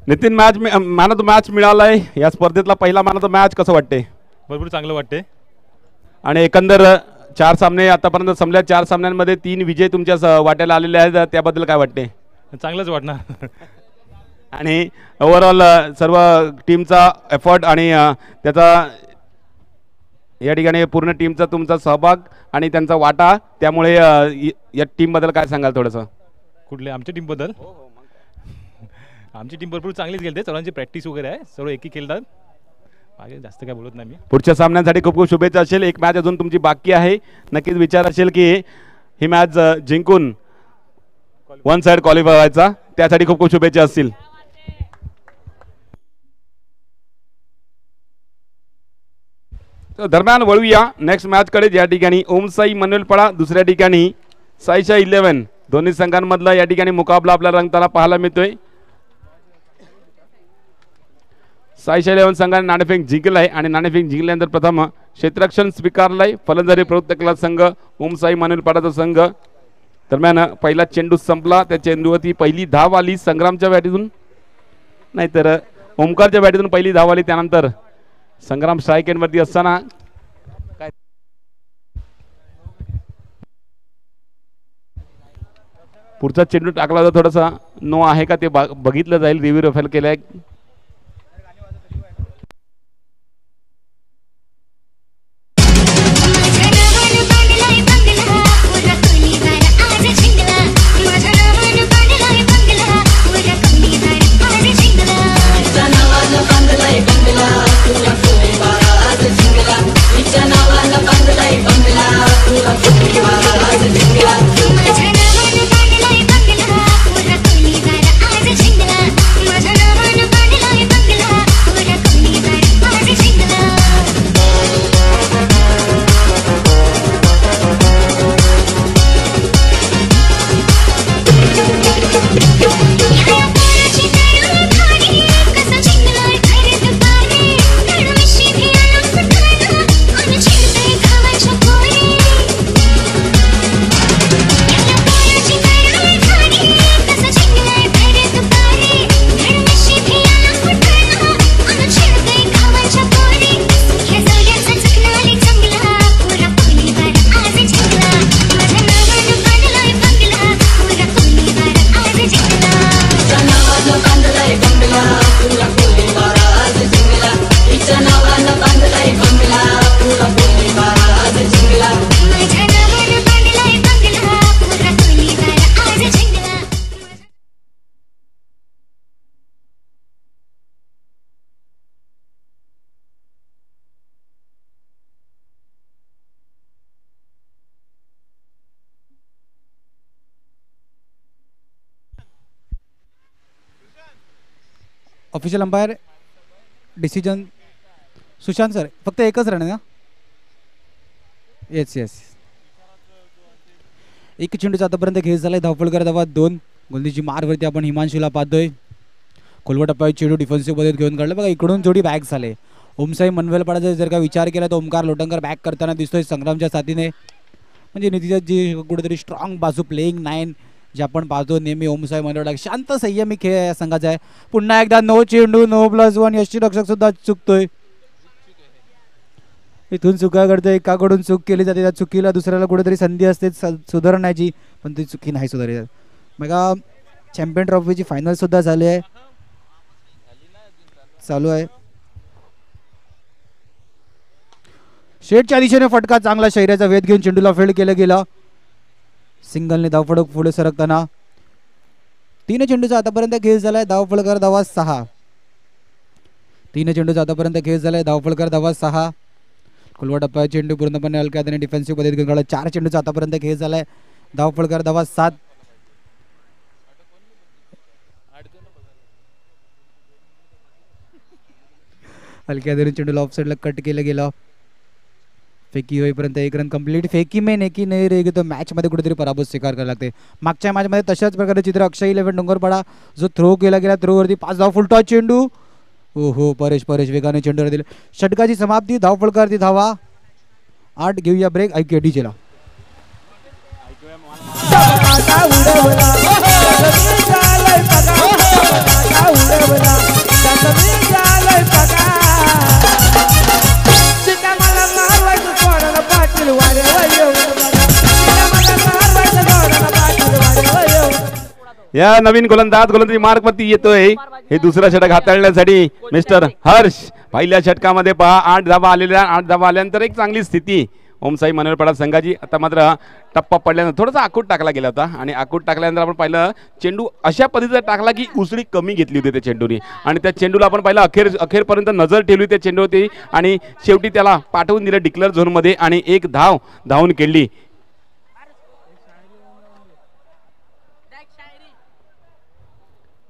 Nitin man of the match मिळालाय या स्पर्धेतला पहिला मॅन ऑफ द मॅच, कसं वाटते? भरपूर चांगलं वाटते. आणि एकंदर 4 सामने आतापर्यंत संपल्या, 4 सामन्यांमध्ये 3 विजय तुमच्या वाट्याला आलेले आहेत, त्याबद्दल काय वाटते? चांगलंच वाटणार. आणि ओव्हरऑल सर्व टीमचा एफर्ट आणि त्याचा या ठिकाणी पूर्ण टीमचा तुमचा सहभाग आणि त्यांचा वाटा, त्यामुळे या टीमबद्दल काय सांगाल थोडंसं? कुठल्या आमच्या टीमबद्दल? आमची टीम भरपूर चांगलीच खेळते, सर्वांची प्रॅक्टिस वगैरे आहे, सर्व एकी खेळतात. बाकी जास्त काय बोलत नाही मी. पुढच्या सामन्यांसाठी खूप खूप शुभेच्छा असेल. एक मॅच अजून तुमची बाकी आहे, नक्कीच विचार असेल की ही मॅच जिंकून 1 साइड क्वालिफाय व्हायचा, त्यासाठी खूप खूप शुभेच्छा असतील. दरम्यान वळूया नेक्स्ट मॅच कडे, या ठिकाणी ओमसाई मनवेलपाडा, दुसऱ्या ठिकाणी साईशा 11. दोन्ही संघांमधला या ठिकाणी मुकाबला आपल्याला रंगताना पाहायला मिळतोय. साईशा 11 संघाने नाणेफेक जिंकलं आहे आणि नाणेफेक जिंकल्यानंतर प्रथम क्षेत्ररक्षण स्वीकारलंय. फलंदाजी प्रवृत्त केला संघ ओमसाई मनवेलपाडाचा संघ. दरम्यान पहिला चेंडू संपला, त्या चेंडूवरती पहिली धाव आली संग्रामच्या बॅटीतून, नाहीतर ओमकारच्या बॅटीतून पहिली धाव आली. त्यानंतर संग्राम स्ट्राईक एंडवरती असताना पुढचा चेंडू टाकला होता, थोडासा नो आहे का ते बघितलं जाईल, रिव्ह्यू रेफर केलाय. Official umpire decision Sushant sir, फक्त एकच रन आहे ना? येस. एक चेंडूचा आतापर्यंत खेळ झालाय. धावफलकर धावा 2. गोलंदाजी मारवरती आपण हिमांशूला पाहतोय. खोलवा टप्प्यावर चेंडू डिफेन्सिव्ह मध्ये घेऊन काढलं. बघा इकडून थोडी बॅक झाले. ओमसाई मनवेलपाडाचा जर का विचार केला तर ओमकार लोटंकर बॅक करताना दिसतोय संग्रामच्या साथीने. म्हणजे नितीच्या जी कुठेतरी स्ट्रॉंग बाजू प्लेइंग 9 जे आपण पाहतो नेहमी ओमसाई मनवेलपाडा शांत संयमी खेळ या संघाचा आहे. पुन्हा एकदा नो चेंडू, नो +1. यष्टीरक्षक सुद्धा चुकतोय. इथून चुका करतोय, एकाकडून चूक केली जाते, त्या चुकीला दुसऱ्याला कुठेतरी संधी असते सुधारण्याची, पण ती चुकी नाही सुधारली जात. बघा चॅम्पियन ट्रॉफीची फायनल सुद्धा झाली आहे, चालू आहे. शेटच्या दिशेने फटका, चांगला शैर्याचा वेध घेऊन चेंडूला फील्ड केलं गेलं. सिंगलने धावफलक पुढे सरकताना 3 चेंडूचा आतापर्यंत खेळ झालाय. धावफलकर धावा 6. 3 चेंडूचा आतापर्यंत खेळ झालाय. धावफलकर धावा 6. खुलवा टप्प्यावर चेंडू पूर्णपणे हलक्या हाताने डिफेन्सिव्ह पद्धतीत घेऊन काढला. 4 चेंडूचा आतापर्यंत खेळ झालाय. धावफलकर धावा 7. हलक्या हाताने चेंडूला ऑफ साईडला कट केलं गेलं. फेकी होईपर्यंत 1 रन कंप्लीट. फेकी में नेकी नाही रे तो मॅच मध्ये कुठेतरी पराभव स्वीकार करायला लागते. मागच्या मॅच मध्ये तशाच प्रकारे चित्र अक्षय 11 डोंगरपाडा जो थ्रो केला गेला, थ्रोवरती 5 धाव, फुल टॉस चेंडू. ओहो परेश वेगाने चेंडूवर दिले. षटकाची समाप्ती. धावफलकर धावा 8. घेऊया ब्रेक. ऐकूया डीजेला. उडवला या नवीन गोलंदाजी मार्गवरती येतोय. हे दुसरा षटक हाताळण्यासाठी मिस्टर हर्ष. पहिल्या षटकामध्ये पहा 8 धावा आल्यानंतर एक चांगली स्थिती ओमसाई मनोरपाडा संघाची. आता मात्र टप्पा पडल्यानंतर थोडासा आखूट टाकला गेला होता आणि आखूट टाकल्यानंतर आपण पाहिलं चेंडू अशा पद्धतीचा टाकला की उसळी कमी घेतली होती त्या चेंडूने आणि त्या चेंडूला आपण पाहिलं अखेरपर्यंत नजर ठेवली त्या चेंडूवरती आणि शेवटी त्याला पाठवून दिलं डिक्लेअर झोनमध्ये आणि एक धावून केली.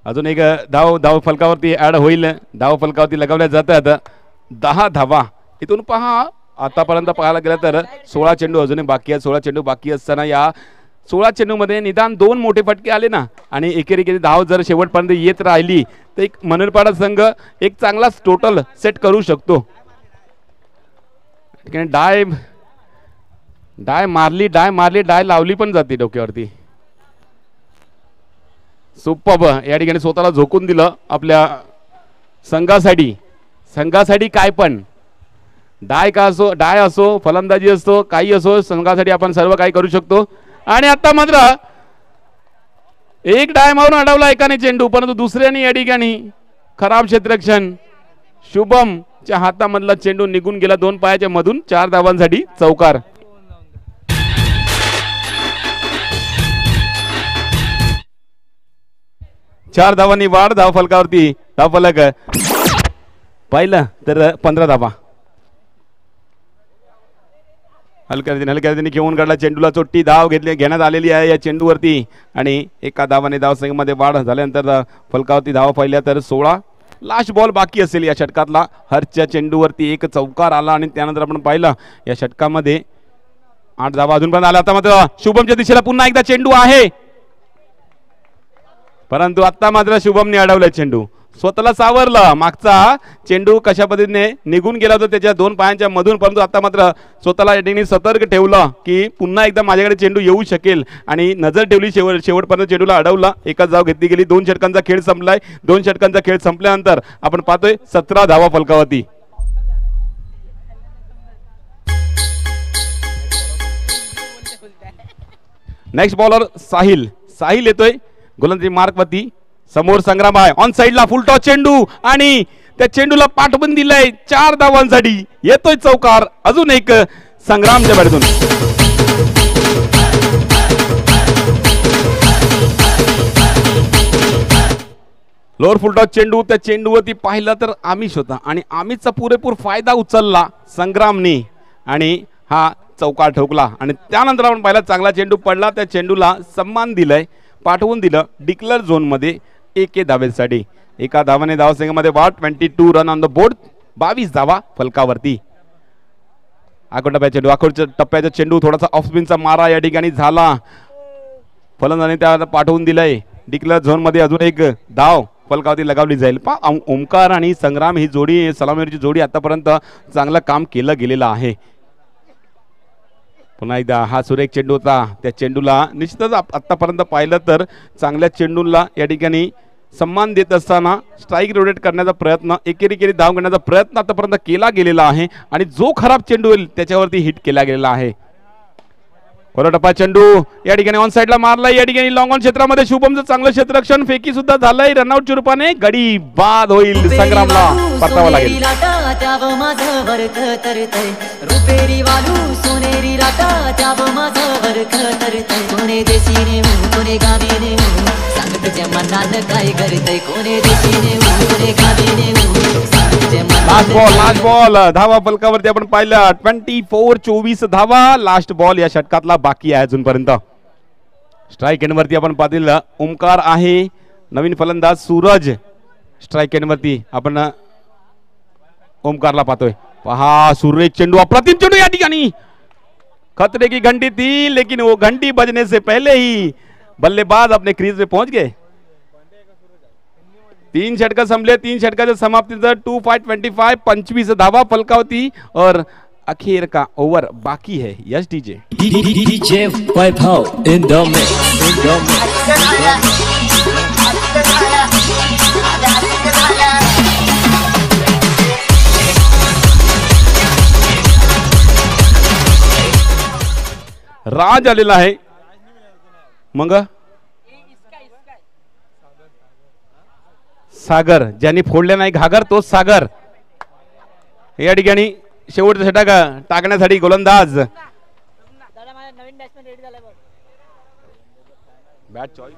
अजून एक धाव फलकावरती ऍड होईल. धाव फलकावरती लगावल्या जातात 10 धावा. इथून पहा आतापर्यंत पाहायला गेलं तर 16 चेंडू अजूनही बाकी आहेत. 16 चेंडू बाकी असताना या 16 चेंडूमध्ये निदान 2 मोठे फटके आले ना आणि एकेरी धाव जर शेवटपर्यंत येत राहिली तर एक मनोरपाडा संघ एक चांगला टोटल सेट करू शकतो. डाय मारली डाय लावली पण जाते डोक्यावरती. सुपर्ब या ठिकाणी स्वतःला झोकून दिलं आपल्या संघासाठी काय पण डाय असो फलंदाजी असो काही असो संघासाठी आपण सर्व काही करू शकतो. आणि आता मात्र एक डाय मारून अडवला एकाने चेंडू परंतु दुसऱ्याने या ठिकाणी खराब क्षेत्ररक्षण शुभमच्या हातामधला चेंडू निघून गेला 2 पायाच्या मधून. 4 धावांसाठी चौकार. चार धावांनी वाढ. धाव फलकावरती धाव फलक पाहिलं तर 15 धावा. हलक्याने घेऊन काढला चेंडूला. चोट्टी धाव घेण्यात आलेली आहे या चेंडूवरती आणि एका धावाने धावसंख्येमध्ये वाढ झाल्यानंतर फलकावरती धावा पाहिल्या तर 16. लास्ट बॉल बाकी असेल या षटकातला. हर्षच्या चेंडूवरती एक चौकार आला आणि त्यानंतर आपण पाहिलं या षटकामध्ये 8 धावा अजूनपर्यंत आला. आता मात्र शुभमच्या दिशेला पुन्हा एकदा चेंडू आहे परंतु आता मात्र शुभमने अडवलं चेंडू. स्वतःला सावरलं. मागचा चेंडू कशा पद्धतीने निघून गेला होता त्याच्या 2 पायांच्या मधून परंतु आता मात्र स्वतःला या ठिकाणी सतर्क ठेवलं की पुन्हा एकदा माझ्याकडे चेंडू येऊ शकेल आणि नजर ठेवली. शेवटपर्यंत चेंडूला अडवला. एकच धाव घेतली गेली. 2 षटकांचा खेळ संपलाय. 2 षटकांचा खेळ संपल्यानंतर आपण पाहतोय 17 धावा फलकावरती. नेक्स्ट बॉलर साहिल येतोय गोलंदाजी मार्कवरती. समोर संग्राम आहे. ऑन साइडला फुल टॉस चेंडू आणि त्या चेंडूला पाठवून दिलंय 4 धावांसाठी. येतोय चौकार. अजून एक संग्रामच्या बॅटून. लोअर फुल टॉस चेंडू. त्या चेंडूवरती पाहिलं तर आमिष होता आणि आमिषचा पुरेपूर फायदा उचलला संग्रामने आणि हा चौकार ठोकला आणि त्यानंतर आपण पाहिला चांगला चेंडू पडला. त्या चेंडूला सन्मान दिलाय पाठवून दिलं डिक्लेअर झोन मध्ये 1 धावेसाठी. एका धावाने धावसंख्येमध्ये वाढ. 22 रन ऑन द बोर्ड. 22 धावा फलकावरती. अखोडच्या टप्प्याचा चेंडू थोडासा ऑफ स्पिनचा मारा या ठिकाणी झाला. फलंदाजाने त्याला पाठवून दिलंय डिक्लेअर झोन मध्ये. अजून एक धाव फलकावरती लगावली जाईल. ओमकार आणि संग्राम ही जोडी सलामीची जोडी आतापर्यंत चांगलं काम केलं गेलेलं आहे. पुन्हा एकदा हा सुरेख चेंडू होता. त्या चेंडूला निश्चितच आतापर्यंत पाहिलं तर चांगल्या चेंडूला या ठिकाणी सम्मान देत असताना स्ट्राईक रोटेट करण्याचा प्रयत्न एकेरी धाव करण्याचा प्रयत्न आतापर्यंत केला गेलेला आहे आणि जो खराब चेंडू होईल त्याच्यावरती हिट केला गेलेला आहे. टप्पा चेंडू या ठिकाणी ऑन साइडला मारलाय. या ठिकाणी लॉंग ऑन क्षेत्रामध्ये शुभमचं चांगलं क्षेत्ररक्षण. फेकी सुद्धा झालंय. रनआउटच्या रूपाने गडी बाद होईल. संग्रामला परतावा लागेल. लास्ट बॉल धावा फलकावरती आपण पाहिलं 24 धावा. लास्ट बॉल या षटकातला बाकी आहे अजूनपर्यंत. स्ट्राईक एंडवरती आपण पाहिलं ओमकार आहे. नवीन फलंदाज सूरज स्ट्राईक एंडवरती आपण ओमकारला पाहतोय. पहा सुरेख चेंडू. अप्रतिम चेंडू या ठिकाणी. खतरे की घंटी थी लेकिन वो घंटी बजने से पहले ही बल्लेबाज अपने क्रीज पे पहुंच गए. 3 षटक संपले. 3 षटकाच्या समाप्तीनंतर 2-5-25 25 धावा फलकावती और अखेर का ओवर बाकी है. Yes DJ Vaibhav in the mix. Raj आलेला आहे. मग सागर, ज्यांनी फोडले नाही घागर तोच सागर. या ठिकाणी शेवटचा षटक टाकण्यासाठी गोलंदाज बॅट चॉईस.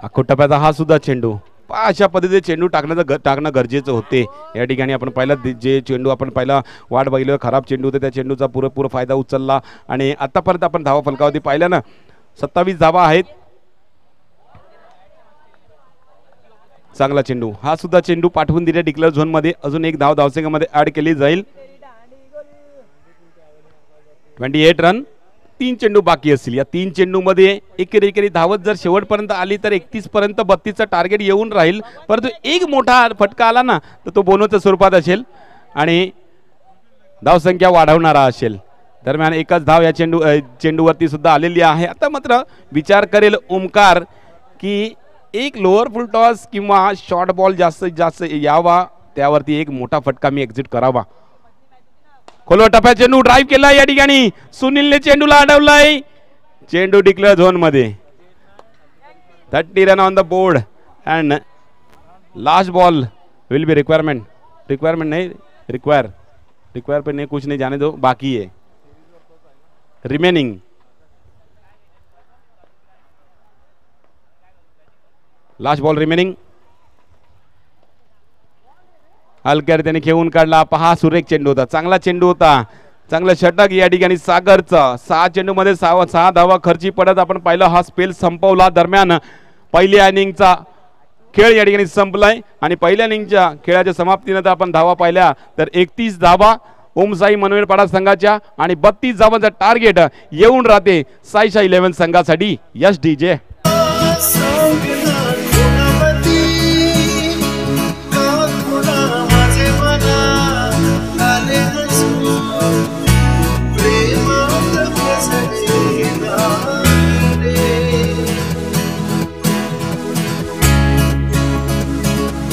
अख्खो टप्प्याचा हा सुद्धा चेंडू. अशा पद्धतीने चेंडू टाकणं गरजेचं होते. या ठिकाणी आपण पाहिलं जे चेंडू आपण पहिला वाट बघितलं खराब चेंडू होते त्या चेंडूचा पुरेपूर फायदा उचलला आणि आतापर्यंत आपण धावा फलकावरती पाहिल्या ना 27 धावा आहेत. चांगला चेंडू. हा सुद्धा चेंडू पाठवून दिले डिक्लेअर झोन मध्ये. अजून एक धाव धावसंख्येमध्ये ऍड केली जाईल. 28 रन. 3 चेंडू बाकी असतील. या 3 चेंडू मध्ये एकेरी धावत जर शेवटपर्यंत आली तर 31 पर्यंत 32चं टार्गेट येऊन राहील. परंतु एक मोठा फटका आला ना तर तो बोनसच्या स्वरूपात असेल आणि धावसंख्या वाढवणारा असेल. दरम्यान एकच धाव या चेंडूवरती सुद्धा आलेली आहे. आता मात्र विचार करेल ओमकार की एक लोअर फुल टॉस किंवा शॉर्ट बॉल जास्तीत जास्त यावा, त्यावरती एक मोठा फटका मी एक्झिट करावा. खोलवर टप्प्यात चेंडू ड्राईव्ह केला. या ठिकाणी सुनीलने चेंडूला अडवलाय. चेंडू डिक्लेअर झोन मध्ये. 30 run on the board and last ball will be requirement नहीं रिक्वायर पे नहीं, कुछ नहीं, जाने दो, बाकी है रिमेनिंग. Last ball remaining. हलक्यात त्याने खेळून काढला. पहा सुरेख चेंडू होता, चांगला चेंडू होता, चांगलं षटक या ठिकाणी सागरचं. 6 चेंडू मध्ये 6 धावा खर्ची पडत आपण पाहिलं हा स्पेल संपवला. दरम्यान पहिल्या इनिंगचा खेळ या ठिकाणी संपलाय आणि पहिल्या इनिंगच्या खेळाच्या समाप्तीनंतर आपण धावा पाहिल्या तर 31 धावा ओमसाई मनवेलपाडा संघाच्या आणि 32 धावांचा टार्गेट येऊन राहते साईशा 11 संघासाठी. Yes DJ.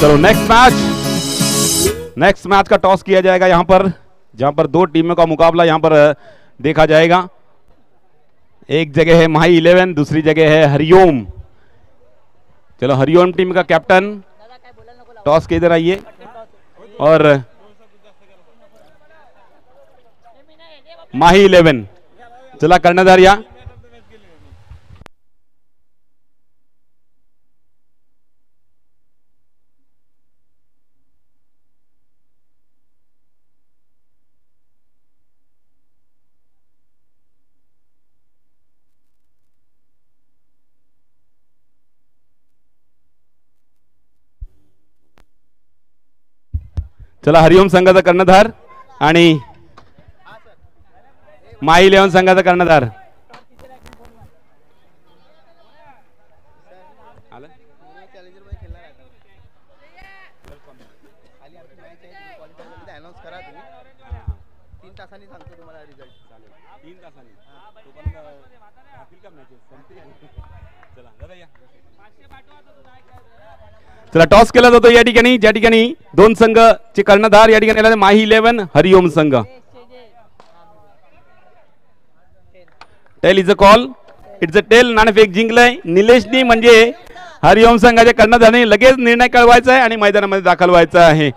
चलो नेक्स्ट मैच का टॉस किया जाएगा यहां पर, जहां पर 2 टीमों का मुकाबला यहां पर देखा जाएगा. एक जगह है माही 11, दूसरी जगह है हरिओम. चलो हरिओम टीम का कैप्टन टॉस के इधर आइए और माही 11 चला कर्णधार या. चला हरिओम संघाचा कर्णधार आणि माई 11 संघाचा कर्णधार. चला टॉस केला जातो या ठिकाणी, ज्या ठिकाणी 2 संघाचे कर्णधार या ठिकाणी माही 11 हरिओम संघ. Tail is a call, it's a tail. नाणेफेक जिंकलंय निलेशनी, म्हणजे हरिओम संघाच्या कर्णधाराने लगेच निर्णय कळवायचा आहे आणि मैदानामध्ये दाखल व्हायचा आहे.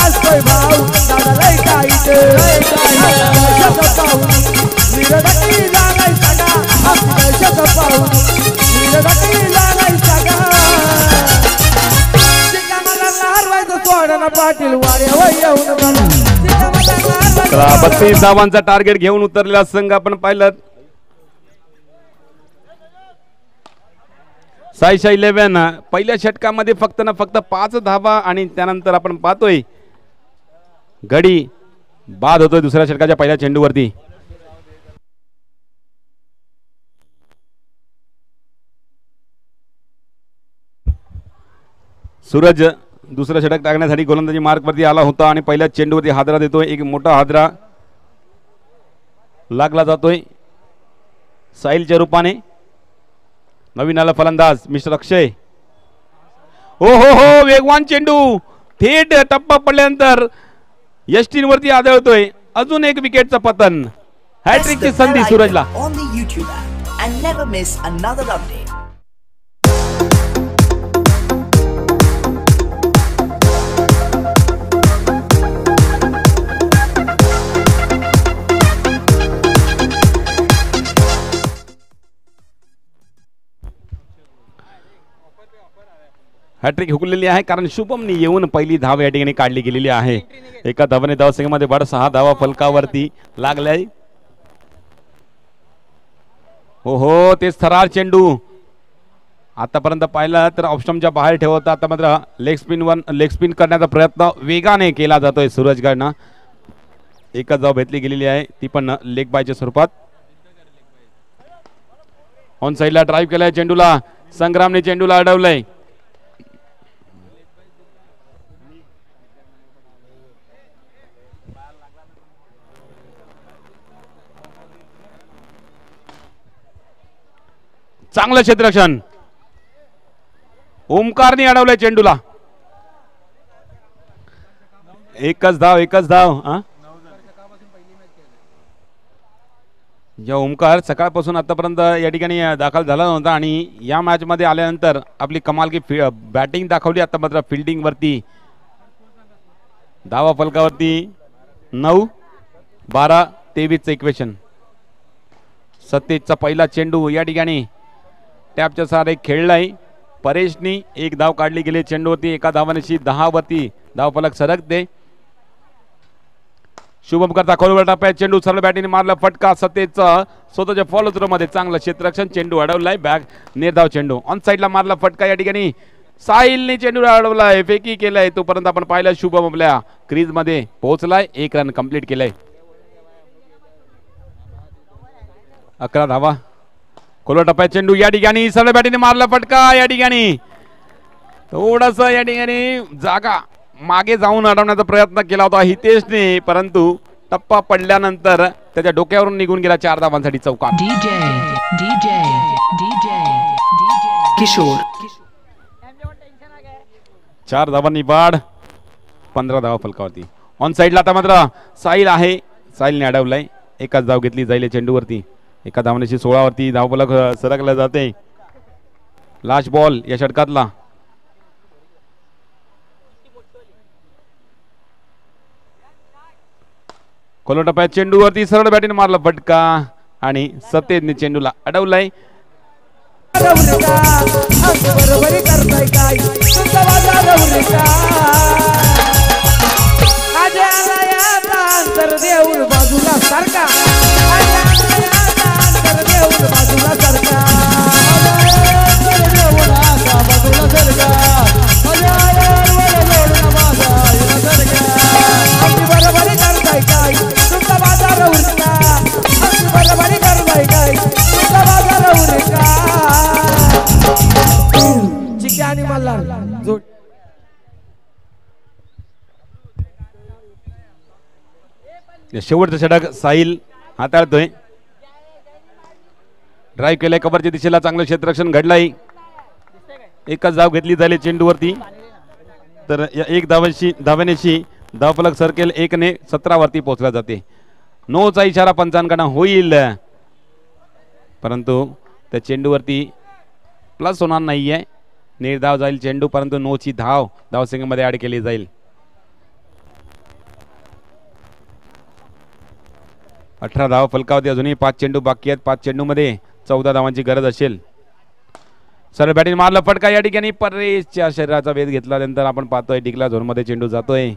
असतोय भाऊ दादा लय टाईट वीरगती लागाय सगा दर्शक पाहून वीरगती लागाय सगा मला हरवायचं सोडणं पाटील वारे होय येऊन चला 32 धावांचा टार्गेट घेऊन उतरलेला संघ आपण पाहिलं. साईशा 11 पहिल्या षटकामध्ये फक्त 5 धावा आणि त्यानंतर आपण पाहतोय गडी बाद होतोय दुसऱ्या षटकाच्या पहिल्या चेंडूवरती. सूरज दुसरा षटक टाकण्यासाठी गोलंदाजी मार्कवरती आला होता आणि पहिल्या चेंडूवरती हादरा देतोय. एक मोठा हादरा लागला जातोय साहिलच्या रूपाने. नवीन आला फलंदाज मिस्टर अक्षय. हो हो हो वेगवान चेंडू थेट टप्पा पडल्यानंतर यष्टींवरती आदळतोय. अजून एक विकेटचं पतन. हॅट्रिकची संधी सूरजला. हॅट्रिक हुकलेली आहे कारण शुभमनी येऊन पहिली धाव या ठिकाणी काढली गेलेली आहे. एका धावाने धावसंख्येमध्ये वाढ 6 धावा फलकावरती लागलाय. हो हो तेच थरार चेंडू आतापर्यंत पाहिला तर ऑप्शनच्या बाहेर ठेवता. आता मात्र लेग स्पिन करण्याचा प्रयत्न वेगाने केला जातोय सूरजकडनं. एकच धाव भेटली गेलेली आहे ती पण लेग बायच्या स्वरूपात. ऑन साइडला ड्राईव्ह केलाय चेंडूला. संग्रामने चेंडूला अडवलंय. चांगलं क्षेत्ररक्षण. ओमकारने अडवलंय चेंडूला. एकच धाव. या ओमकार सकाळपासून आतापर्यंत या ठिकाणी दाखल झाला नव्हता आणि या मॅच मध्ये आल्यानंतर आपली कमाल की बॅटिंग दाखवली. आता मात्र फिल्डिंग वरती धावा फलकावरती 9 12 23 इक्वेशन. सतेजचा पहिला चेंडू या ठिकाणी टॅपच्या सहारे खेळलाय. परेशनी एक धाव काढली गेली चेंडूवरती. एका धावानेशी 10 वरती धाव फलक सरकते. शुभम करता खोलवर टाप्यात चेंडू सरळ बॅटिंगने मारला फटका. सतेजचा स्वतःच्या फॉलो थ्रो मध्ये चांगलं क्षेत्ररक्षण. चेंडू अडवलाय बॅग निर्धाव चेंडू ऑन साइडला मारला फटका. या ठिकाणी साहिलने चेंडू अडवलाय फेकी केलाय. तोपर्यंत आपण पाहिलं शुभम आपल्या क्रीज मध्ये पोहोचलाय. 1 रन कंप्लीट केलाय. 11 धावा. खोलवर टप्प्यात चेंडू या ठिकाणी सरळ बॅटिंगने मारला फटका. या ठिकाणी थोडस या ठिकाणी जागा मागे जाऊन अडवण्याचा प्रयत्न केला होता हितेशने परंतु टप्पा पडल्यानंतर त्याच्या डोक्यावरून निघून गेला. 4 धावांसाठी चौकार. किशोर 4 धावांनी बाद 15 धावा फलकावरती. ऑन साइडला आता मात्र साहिल आहे. साहिलने अडवलाय. एकच धाव घेतली जाईल चेंडूवरती. एका धावनेशी 16 वरती धाव फलक सरकला जाते. लास्ट बॉल या षटकातला. खोलवर टप्प्यात चेंडूवरती सरळ बॅटिंग मारला फटका आणि सतेजने चेंडूला अडवलाय. बाजूला सारखा शेवटचं षटक साहिल हाताळतोय. ड्राईव्ह केलाय कव्हरच्या दिशेला. चांगलं क्षेत्ररक्षण घडलंय. एकच धाव घेतली जाईल चेंडूवरती तर एक धावेनेशी धावफलक सर्केल 1 ने 17 वरती पोहोचला जाते. नोचा इशारा पंचांकडनं होईल परंतु त्या चेंडूवरती प्लस होणार नाहीये. निर्धाव जाईल चेंडू, परंतु नोची धाव धावसंख्येमध्ये ऍड केली जाईल. 18 धाव फलकावती. अजूनही 5 चेंडू बाकी आहेत. 5 चेंडूमध्ये 14 धावांची गरज असेल. सरळ बॅटिंग मारलं फटका. या ठिकाणी परेशच्या शरीराचा वेध घेतल्यानंतर आपण पाहतोय डिकला झोनमध्ये चेंडू जातोय.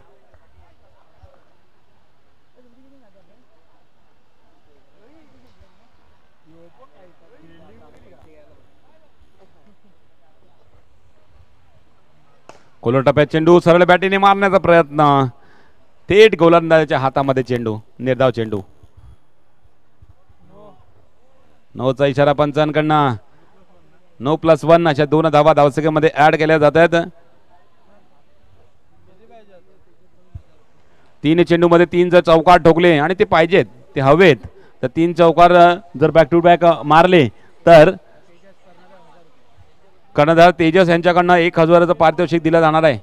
खोलवर टप्प्यात चेंडू सरळ बॅटीने मारण्याचा प्रयत्न. थेट गोलंदाजाच्या हातामध्ये चेंडू. निर्धाव चेंडू. 9चा इशारा पंचांकडनं. 9+1 अशा 2 धावा धावसंख्येमध्ये ऍड केल्या जात आहेत. 3 चेंडूमध्ये 3 जर चौकार ठोकले आणि ते पाहिजेत, ते हवेत, तर 3 चौकार जर बॅक टू बॅक मारले तर कर्णधार तेजस यांच्याकडनं 1000चं पारितोषिक दिलं जाणार आहे.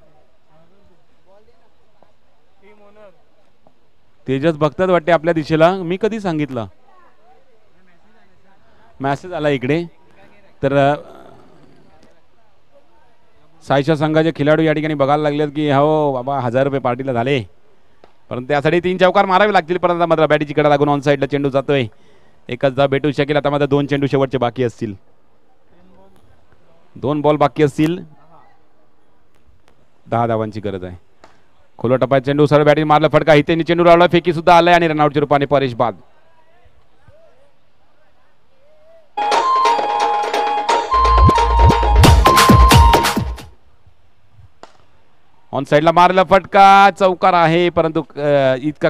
तेजस बघतात वाटते आपल्या दिशेला. मी कधी सांगितलं? मॅसेज आला इकडे. तर साईच्या संघाचे खेळाडू या ठिकाणी बघायला लागलेत की हो बाबा 1000 रुपये पार्टीला झाले, परंतु त्यासाठी 3 चौकार मारावे लागतील. परंतु मात्र बॅटीची कडा लागून ऑन साईडला चेंडू जातोय. एकच धाव भेटू शकेल. आता मात्र 2 चेंडू शेवटचे बाकी असतील. 2 बॉल बाकी असतील. 10 धावांची गरज आहे. खोलवर टप्प्यात चेंडू सरळ बॅटिंग मारलं फटका. हितेनी चेंडू लावला. फेकी सुद्धा आलाय आणि रनआउटच्या रूपाने परेश बाद. ऑन साईडला मारला फटका. चौकार आहे, परंतु इतका